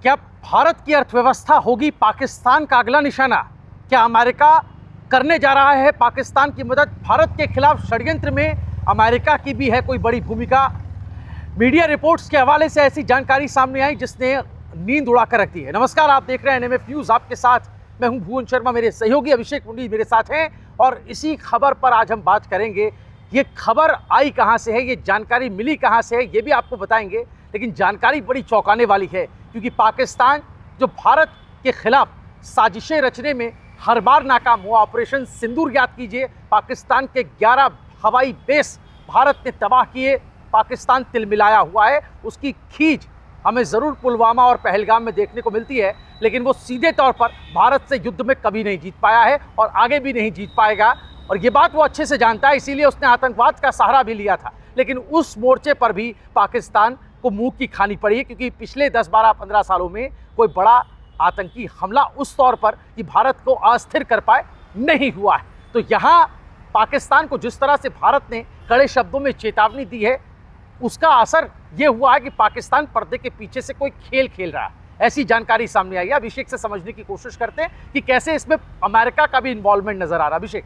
क्या भारत की अर्थव्यवस्था होगी पाकिस्तान का अगला निशाना? क्या अमेरिका करने जा रहा है पाकिस्तान की मदद? भारत के खिलाफ षड्यंत्र में अमेरिका की भी है कोई बड़ी भूमिका? मीडिया रिपोर्ट्स के हवाले से ऐसी जानकारी सामने आई जिसने नींद उड़ा कर रख दी है। नमस्कार, आप देख रहे हैं एनएमएफ न्यूज़। आपके साथ मैं हूं भुवन शर्मा, मेरे सहयोगी अभिषेक मुंडी मेरे साथ हैं और इसी खबर पर आज हम बात करेंगे। ये खबर आई कहां से है, ये जानकारी मिली कहां से है, ये भी आपको बताएंगे। लेकिन जानकारी बड़ी चौंकाने वाली है क्योंकि पाकिस्तान जो भारत के खिलाफ साजिशें रचने में हर बार नाकाम हुआ, ऑपरेशन सिंदूर याद कीजिए, पाकिस्तान के 11 हवाई बेस भारत ने तबाह किए, पाकिस्तान तिलमिलाया हुआ है। उसकी खींच हमें ज़रूर पुलवामा और पहलगाम में देखने को मिलती है, लेकिन वो सीधे तौर पर भारत से युद्ध में कभी नहीं जीत पाया है और आगे भी नहीं जीत पाएगा। और ये बात वो अच्छे से जानता है, इसीलिए उसने आतंकवाद का सहारा भी लिया था। लेकिन उस मोर्चे पर भी पाकिस्तान को मुंह की खानी पड़ी है क्योंकि पिछले 10, 12, 15 सालों में कोई बड़ा आतंकी हमला उस तौर पर कि भारत को अस्थिर कर पाए नहीं हुआ है। तो यहाँ पाकिस्तान को जिस तरह से भारत ने कड़े शब्दों में चेतावनी दी है, उसका असर ये हुआ है कि पाकिस्तान पर्दे के पीछे से कोई खेल खेल रहा है, ऐसी जानकारी सामने आई है। अभिषेक से समझने की कोशिश करते हैं कि कैसे इसमें अमेरिका का भी इन्वॉल्वमेंट नजर आ रहा है। अभिषेक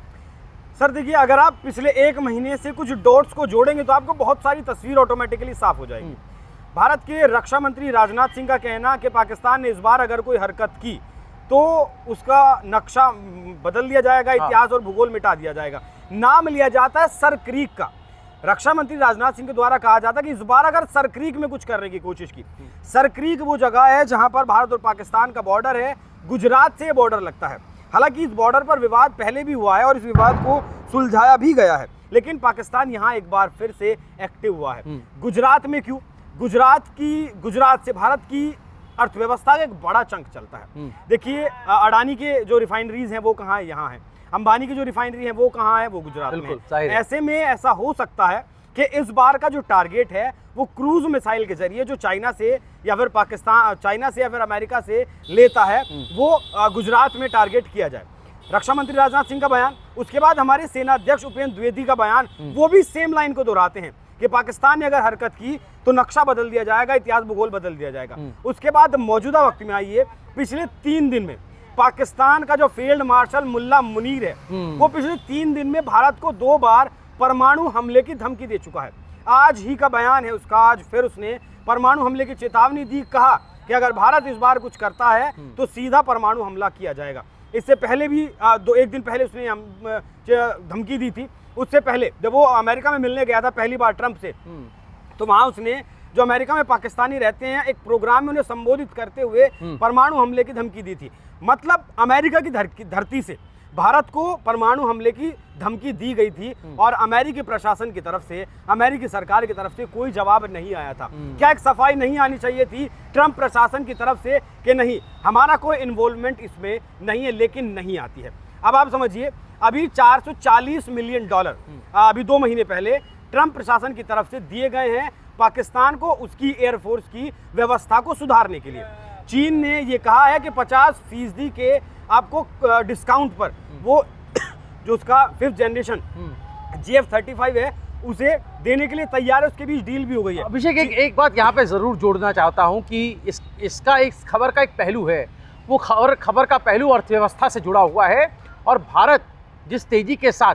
सर देखिए, अगर आप पिछले एक महीने से कुछ डॉट्स को जोड़ेंगे तो आपको बहुत सारी तस्वीर ऑटोमेटिकली साफ हो जाएगी। भारत के रक्षा मंत्री राजनाथ सिंह का कहना कि पाकिस्तान ने इस बार अगर कोई हरकत की तो उसका नक्शा बदल दिया जाएगा, इतिहास और भूगोल मिटा दिया जाएगा। नाम लिया जाता है सर क्रीक का। रक्षा मंत्री राजनाथ सिंह के द्वारा कहा जाता है कि इस बार अगर सर क्रीक में कुछ करने की कोशिश की। सर क्रीक वो जगह है जहां पर भारत और पाकिस्तान का बॉर्डर है, गुजरात से बॉर्डर लगता है। हालांकि इस बॉर्डर पर विवाद पहले भी हुआ है और इस विवाद को सुलझाया भी गया है, लेकिन पाकिस्तान यहां एक बार फिर से एक्टिव हुआ है। गुजरात में क्यों? गुजरात से भारत की अर्थव्यवस्था का एक बड़ा चंक चलता है। देखिए, अडानी के जो रिफाइनरीज हैं वो कहाँ है? यहाँ है। अंबानी की जो रिफाइनरी है वो कहाँ है? वो गुजरात में है। ऐसे में ऐसा हो सकता है कि इस बार का जो टारगेट है वो क्रूज मिसाइल के जरिए जो चाइना से या फिर अमेरिका से लेता है वो गुजरात में टारगेट किया जाए। रक्षा मंत्री राजनाथ सिंह का बयान, उसके बाद हमारे सेना अध्यक्ष उपेंद्र द्विवेदी का बयान, वो भी सेम लाइन को दोहराते हैं कि पाकिस्तान ने अगर हरकत की तो नक्शा बदल दिया जाएगा, इतिहास भूगोल बदल दिया जाएगा। उसके बाद मौजूदा वक्त में आइए, पिछले 3 दिन में पाकिस्तान का जो फील्ड मार्शल मुल्ला मुनीर है वो पिछले 3 दिन में भारत को 2 बार परमाणु हमले की धमकी दे चुका है। आज ही का बयान है उसका, आज फिर उसने परमाणु हमले की चेतावनी दी, कहा कि अगर भारत इस बार कुछ करता है तो सीधा परमाणु हमला किया जाएगा। इससे पहले भी एक दिन पहले उसने धमकी दी थी। उससे पहले जब वो अमेरिका में मिलने गया था पहली बार ट्रंप से, तो वहां उसने जो अमेरिका में पाकिस्तानी रहते हैं एक प्रोग्राम में उन्हें संबोधित करते हुए परमाणु हमले की धमकी दी थी। मतलब अमेरिका की धरती से भारत को परमाणु हमले की धमकी दी गई थी और अमेरिकी प्रशासन की तरफ से, अमेरिकी सरकार की तरफ से कोई जवाब नहीं आया था। क्या एक सफाई नहीं आनी चाहिए थी ट्रंप प्रशासन की तरफ से कि नहीं, हमारा कोई इन्वॉल्वमेंट इसमें नहीं है? लेकिन नहीं आती है। अब आप समझिए, अभी $440 मिलियन अभी 2 महीने पहले ट्रंप प्रशासन की तरफ से दिए गए हैं पाकिस्तान को उसकी एयरफोर्स की व्यवस्था को सुधारने के लिए। चीन ने ये कहा है कि 50% के आपको डिस्काउंट पर वो जो उसका 5th जनरेशन GF-35 है उसे देने के लिए तैयार है। उसके बीच डील भी हो गई है। अभिषेक, एक बात यहाँ पे ज़रूर जोड़ना चाहता हूँ कि इसका इस खबर का एक पहलू है, वो खबर का पहलू अर्थव्यवस्था से जुड़ा हुआ है। और भारत जिस तेज़ी के साथ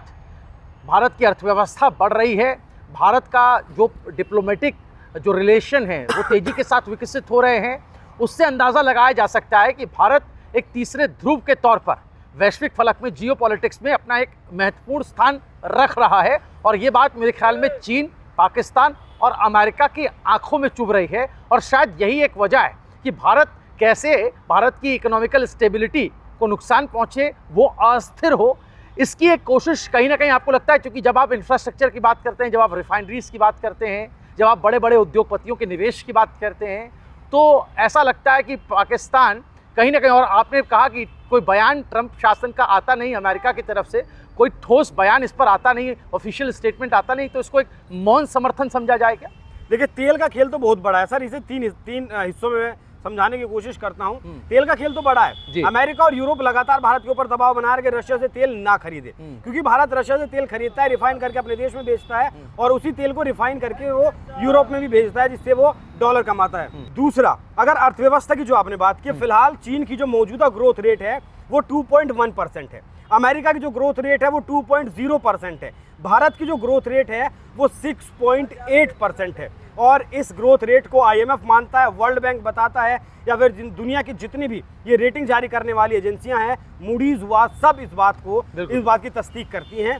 भारत की अर्थव्यवस्था बढ़ रही है, भारत का जो डिप्लोमेटिक जो रिलेशन है वो तेज़ी के साथ विकसित हो रहे हैं, उससे अंदाज़ा लगाया जा सकता है कि भारत एक तीसरे ध्रुव के तौर पर वैश्विक फलक में जियोपॉलिटिक्स में अपना एक महत्वपूर्ण स्थान रख रहा है। और ये बात मेरे ख्याल में चीन, पाकिस्तान और अमेरिका की आंखों में चुभ रही है। और शायद यही एक वजह है कि भारत की इकोनॉमिकल स्टेबिलिटी को नुकसान पहुँचे, वो अस्थिर हो, इसकी एक कोशिश कहीं ना कहीं आपको लगता है। क्योंकि जब आप इंफ्रास्ट्रक्चर की बात करते हैं, जब आप रिफाइनरीज की बात करते हैं, जब आप बड़े बड़े उद्योगपतियों के निवेश की बात करते हैं, तो ऐसा लगता है कि पाकिस्तान कहीं ना कहीं, और आपने कहा कि कोई बयान ट्रंप शासन का आता नहीं, अमेरिका की तरफ से कोई ठोस बयान इस पर आता नहीं, ऑफिशियल स्टेटमेंट आता नहीं, तो इसको एक मौन समर्थन समझा जाए क्या? देखिए, तेल का खेल तो बहुत बड़ा है सर। इसे तीन हिस्सों में समझाने की कोशिश करता हूं। तेल का खेल तो बड़ा जी। है। अमेरिका और यूरोप लगातार भारत के ऊपर दबाव बना रहे कि रशिया से तेल ना खरीदे, क्योंकि भारत रशिया से तेल खरीदता है, रिफाइन करके अपने देश में बेचता है और उसी तेल को रिफाइन करके वो यूरोप में भी भेजता है, जिससे वो डॉलर कमाता है। दूसरा, अगर अर्थव्यवस्था की जो आपने बात की, फिलहाल चीन की जो मौजूदा ग्रोथ रेट है वो 2.1% है। अमेरिका की जो ग्रोथ रेट है वो 2.0% है। भारत की जो ग्रोथ रेट है वो 6.8% है। और इस ग्रोथ रेट को IMF मानता है, वर्ल्ड बैंक बताता है, या फिर दुनिया की जितनी भी ये रेटिंग जारी करने वाली एजेंसियां हैं, मूडीज हुआ, सब इस बात की तस्दीक करती हैं।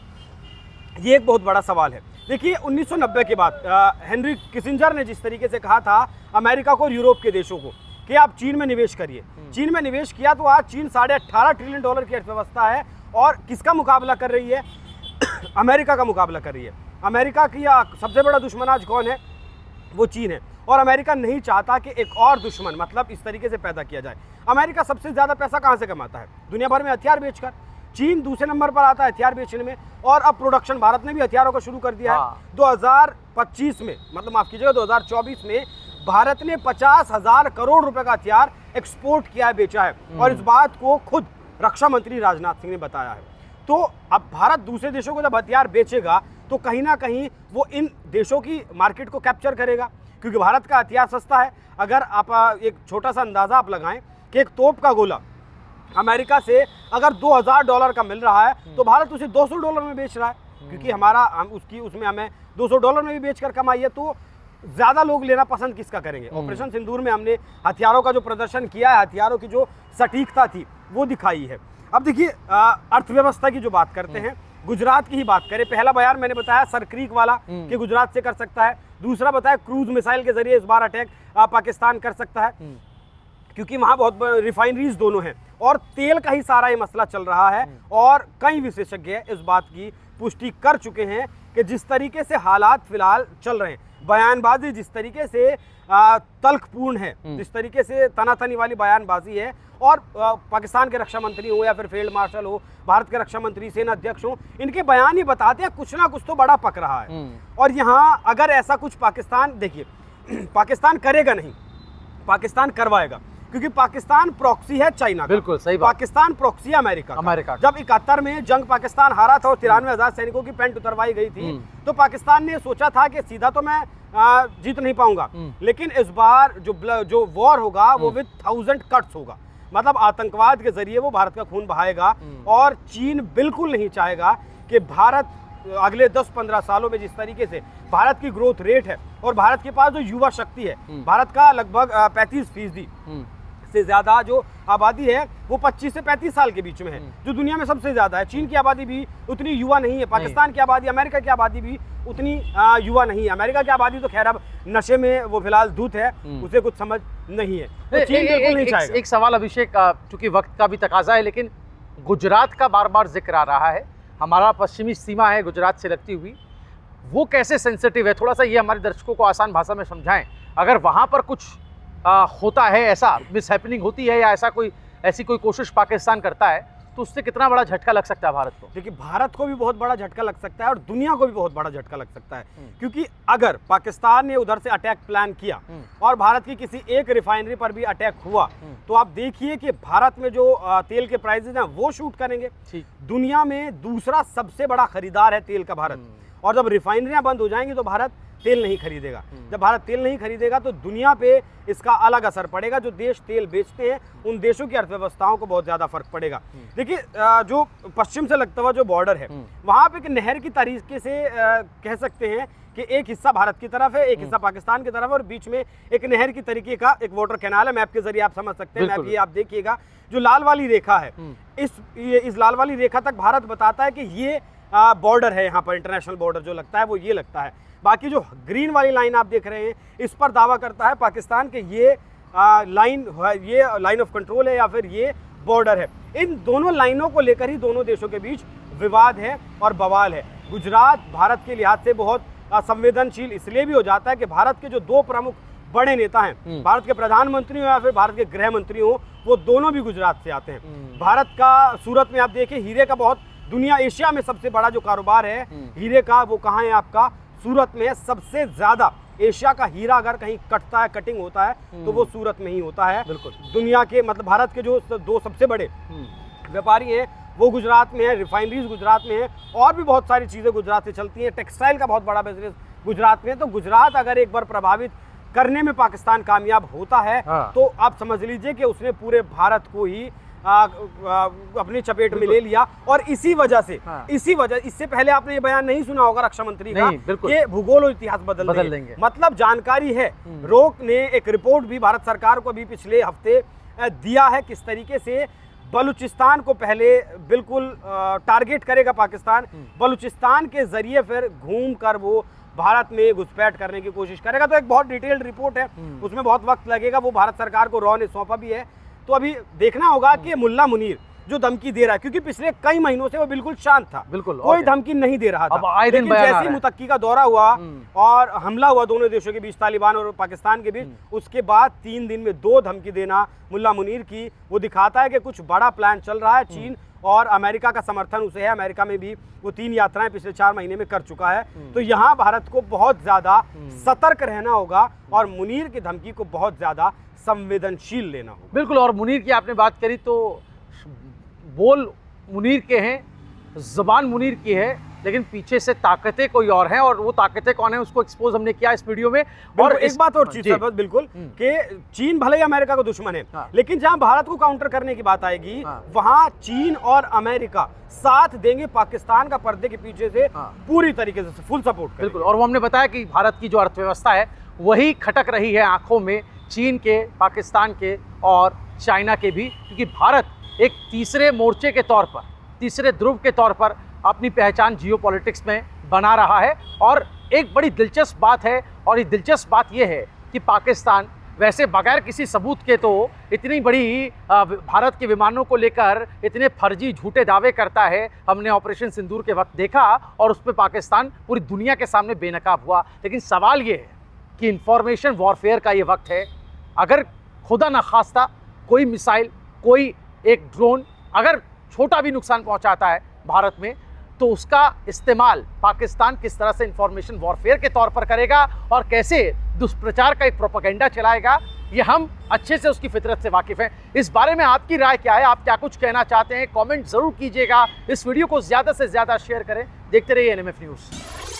ये एक बहुत बड़ा सवाल है। देखिए 1990 के बाद हेनरी किसिंजर ने जिस तरीके से कहा था अमेरिका को और यूरोप के देशों को कि आप चीन में निवेश करिए, चीन में निवेश किया तो आज चीन $18.5 ट्रिलियन की अर्थव्यवस्था है और किसका मुकाबला कर रही है? अमेरिका का मुकाबला कर रही है। अमेरिका की सबसे बड़ा दुश्मन आज कौन है? वो चीन है। और अमेरिका नहीं चाहता कि एक और दुश्मन मतलब इस तरीके से पैदा किया जाए। अमेरिका सबसे ज़्यादा पैसा कहाँ से कमाता है? दुनिया भर में हथियार बेचकर। चीन दूसरे नंबर पर आता है हथियार बेचने में, और अब प्रोडक्शन भारत ने भी हथियारों का शुरू कर दिया है। 2025 में, मतलब माफ कीजिएगा 2024 में भारत ने 50,000 करोड़ रुपए का हथियार एक्सपोर्ट किया है, बेचा है, और इस बात को खुद रक्षा मंत्री राजनाथ सिंह ने बताया है। तो अब भारत दूसरे देशों को जब हथियार बेचेगा तो कहीं ना कहीं वो इन देशों की मार्केट को कैप्चर करेगा, क्योंकि भारत का हथियार सस्ता है। अगर आप एक छोटा सा अंदाजा आप लगाएं कि एक तोप का गोला अमेरिका से अगर $2,000 का मिल रहा है तो भारत उसे $200 में बेच रहा है, क्योंकि उसमें हमें $200 में भी बेचकर कमाई है। तो ज़्यादा लोग लेना पसंद किसका करेंगे? ऑपरेशन सिंदूर में हमने हथियारों का जो प्रदर्शन किया है, हथियारों की जो सटीकता थी वो दिखाई है। अब देखिए अर्थव्यवस्था की जो बात करते हैं, गुजरात की ही बात करें। पहला बयान मैंने बताया सर क्रीक वाला कि गुजरात से कर सकता है। दूसरा बताया क्रूज मिसाइल के जरिए इस बार अटैक पाकिस्तान कर सकता है, क्योंकि वहाँ बहुत रिफाइनरीज दोनों हैं और तेल का ही सारा ये मसला चल रहा है। और कई विशेषज्ञ इस बात की पुष्टि कर चुके हैं कि जिस तरीके से हालात फिलहाल चल रहे हैं, बयानबाजी जिस तरीके से तल्खपूर्ण है, जिस तरीके से तनातनी वाली बयानबाजी है, और पाकिस्तान के रक्षा मंत्री हो या फिर फील्ड मार्शल हो, भारत के रक्षा मंत्री, सेना अध्यक्ष हो, इनके बयान ही बताते हैं कुछ ना कुछ तो बड़ा पक रहा है। और यहाँ अगर ऐसा कुछ पाकिस्तान, देखिए पाकिस्तान करेगा नहीं, पाकिस्तान करवाएगा, क्योंकि पाकिस्तान प्रॉक्सी है चाइना का। बिल्कुल सही बात। पाकिस्तान प्रॉक्सी है अमेरिका। जब 71 में जंग पाकिस्तान हारा था और 93,000 सैनिकों की पैंट उतरवाई गई थी, तो पाकिस्तान ने सोचा था कि सीधा तो मैं जीत नहीं पाऊंगा, लेकिन इस बार जो वॉर होगा वो विद 1000 कट्स होगा, मतलब आतंकवाद के जरिए वो भारत का खून बहाएगा। और चीन बिल्कुल नहीं चाहेगा कि भारत अगले 10-15 सालों में जिस तरीके से भारत की ग्रोथ रेट है और भारत के पास जो युवा शक्ति है, भारत का लगभग 35% से ज्यादा जो आबादी है वो 25 से 35 साल के बीच में है, जो दुनिया में सबसे ज्यादा है। चीन की आबादी भी उतनी युवा नहीं है, पाकिस्तान की आबादी, अमेरिका की आबादी भी उतनी युवा नहीं है। अमेरिका की आबादी तो खैर अब नशे में वो फिलहाल धूत है, उसे कुछ समझ नहीं है, तो चीन बिल्कुल नहीं चाहेगा। एक सवाल अभिषेक, चूंकि वक्त का भी तकाजा है, लेकिन गुजरात का बार बार जिक्र आ रहा है, हमारा पश्चिमी सीमा है गुजरात से लगती हुई, वो कैसे सेंसिटिव है? थोड़ा सा ये हमारे दर्शकों को आसान भाषा में समझाएं। अगर वहाँ पर कुछ होता है, ऐसा मिसहैपनिंग होती है या ऐसी कोई कोशिश पाकिस्तान करता है, तो उससे कितना बड़ा झटका लग सकता है भारत को? देखिए भारत को भी बहुत बड़ा झटका लग सकता है और दुनिया को भी बहुत बड़ा झटका लग सकता है, क्योंकि अगर पाकिस्तान ने उधर से अटैक प्लान किया और भारत की किसी एक रिफाइनरी पर भी अटैक हुआ, तो आप देखिए कि भारत में जो तेल के प्राइसेस हैं वो शूट करेंगे। दुनिया में दूसरा सबसे बड़ा खरीदार है तेल का भारत, और जब रिफाइनरियां बंद हो जाएंगी तो भारत तेल नहीं खरीदेगा। जब भारत तेल नहीं खरीदेगा तो दुनिया पे इसका अलग असर पड़ेगा। जो देश तेल बेचते हैं उन देशों की अर्थव्यवस्थाओं को बहुत ज़्यादा फर्क पड़ेगा। देखिए जो पश्चिम से लगता हुआ जो बॉर्डर है, वहाँ पे एक नहर की तरीके से कह सकते हैं कि एक हिस्सा भारत की तरफ है, एक हिस्सा पाकिस्तान की तरफ है, और बीच में एक नहर की तरीके का एक वाटर कैनाल है। मैप के जरिए आप समझ सकते हैं। मैप ये आप देखिएगा, जो लाल वाली रेखा है, इस लाल वाली रेखा तक भारत बताता है कि ये बॉर्डर है, यहाँ पर इंटरनेशनल बॉर्डर जो लगता है वो ये लगता है। बाकी जो ग्रीन वाली लाइन आप देख रहे हैं, इस पर दावा करता है पाकिस्तान कि ये लाइन ऑफ कंट्रोल है या फिर ये बॉर्डर है। इन दोनों लाइनों को लेकर ही दोनों देशों के बीच विवाद है और बवाल है। गुजरात भारत के लिहाज से बहुत संवेदनशील इसलिए भी हो जाता है कि भारत के जो दो प्रमुख बड़े नेता हैं, भारत के प्रधानमंत्री हो या फिर भारत के गृह मंत्री हो, वो दोनों भी गुजरात से आते हैं। भारत का सूरत में आप देखिए हीरे का बहुत, दुनिया एशिया में सबसे बड़ा जो कारोबार है हीरे का, वो कहाँ है आपका? सूरत में सबसे ज्यादा एशिया का हीरा अगर कहीं कटता है, कटिंग होता है, तो वो सूरत में ही होता है। बिल्कुल। दुनिया के मतलब भारत के जो दो सबसे बड़े व्यापारी हैं वो गुजरात में है, रिफाइनरीज गुजरात में है, और भी बहुत सारी चीज़ें गुजरात से चलती हैं। टेक्सटाइल का बहुत बड़ा बिजनेस गुजरात में है। तो गुजरात अगर एक बार प्रभावित करने में पाकिस्तान कामयाब होता है, हाँ। तो आप समझ लीजिए कि उसने पूरे भारत को ही अपनी चपेट में ले लिया। और इसी वजह से इससे पहले आपने ये बयान नहीं सुना होगा रक्षा मंत्री का कि भूगोल और इतिहास बदल देंगे। मतलब जानकारी है। रोक ने एक रिपोर्ट भी भारत सरकार को अभी पिछले हफ्ते दिया है किस तरीके से बलूचिस्तान को पहले बिल्कुल टारगेट करेगा पाकिस्तान, बलूचिस्तान के जरिए फिर घूम कर वो भारत में घुसपैठ करने की कोशिश करेगा। तो एक बहुत डिटेल्ड रिपोर्ट है, उसमें बहुत वक्त लगेगा। वो भारत सरकार को रॉ ने सौंपा भी है। तो अभी देखना होगा कि मुल्ला मुनीर जो धमकी दे रहा है, क्योंकि पिछले कई महीनों से वो बिल्कुल शांत था, बिल्कुल कोई धमकी नहीं दे रहा था। अब आए दिन लेकिन जैसे मुतक्की का दौरा हुआ और हमला हुआ दोनों देशों के बीच, तालिबान और पाकिस्तान के बीच, उसके बाद 3 दिन में 2 धमकी देना मुल्ला मुनीर की, वो दिखाता है कि कुछ बड़ा प्लान चल रहा है। चीन और अमेरिका का समर्थन उसे है। अमेरिका में भी वो 3 यात्राएं पिछले 4 महीने में कर चुका है। तो यहाँ भारत को बहुत ज्यादा सतर्क रहना होगा और मुनीर की धमकी को बहुत ज्यादा संवेदनशील लेना होगा। बिल्कुल। और मुनीर की आपने बात करी तो बोल मुनीर के हैं, ज़बान मुनीर की है, लेकिन पीछे से ताकतें कोई और हैं, और वो ताकतें कौन है उसको एक्सपोज हमने किया इस वीडियो में। और एक बात और चीज बस बिल्कुल कि चीन भले ही अमेरिका का दुश्मन है, लेकिन जहां भारत को काउंटर करने की बात आएगी, वहां चीन और अमेरिका साथ देंगे पाकिस्तान का पर्दे के पीछे से पूरी तरीके से फुल सपोर्ट। बिल्कुल। और वो हमने बताया कि भारत की जो अर्थव्यवस्था है वही खटक रही है आंखों में चीन के, पाकिस्तान के और चाइना के भी, क्योंकि भारत एक तीसरे मोर्चे के तौर पर, तीसरे ध्रुव के तौर पर अपनी पहचान जियोपॉलिटिक्स में बना रहा है। और एक बड़ी दिलचस्प बात है, और ये दिलचस्प बात ये है कि पाकिस्तान वैसे बगैर किसी सबूत के तो इतनी बड़ी भारत के विमानों को लेकर इतने फर्जी झूठे दावे करता है। हमने ऑपरेशन सिंदूर के वक्त देखा और उस पर पाकिस्तान पूरी दुनिया के सामने बेनकाब हुआ। लेकिन सवाल ये है कि इंफॉर्मेशन वॉरफेयर का ये वक्त है। अगर खुदा न खास्ता कोई मिसाइल, कोई एक ड्रोन अगर छोटा भी नुकसान पहुंचाता है भारत में, तो उसका इस्तेमाल पाकिस्तान किस तरह से इंफॉर्मेशन वॉरफेयर के तौर पर करेगा और कैसे दुष्प्रचार का एक प्रोपेगेंडा चलाएगा, ये हम अच्छे से उसकी फितरत से वाकिफ़ हैं। इस बारे में आपकी राय क्या है? आप क्या कुछ कहना चाहते हैं? कमेंट ज़रूर कीजिएगा। इस वीडियो को ज़्यादा से ज़्यादा शेयर करें। देखते रहिए NMF न्यूज़।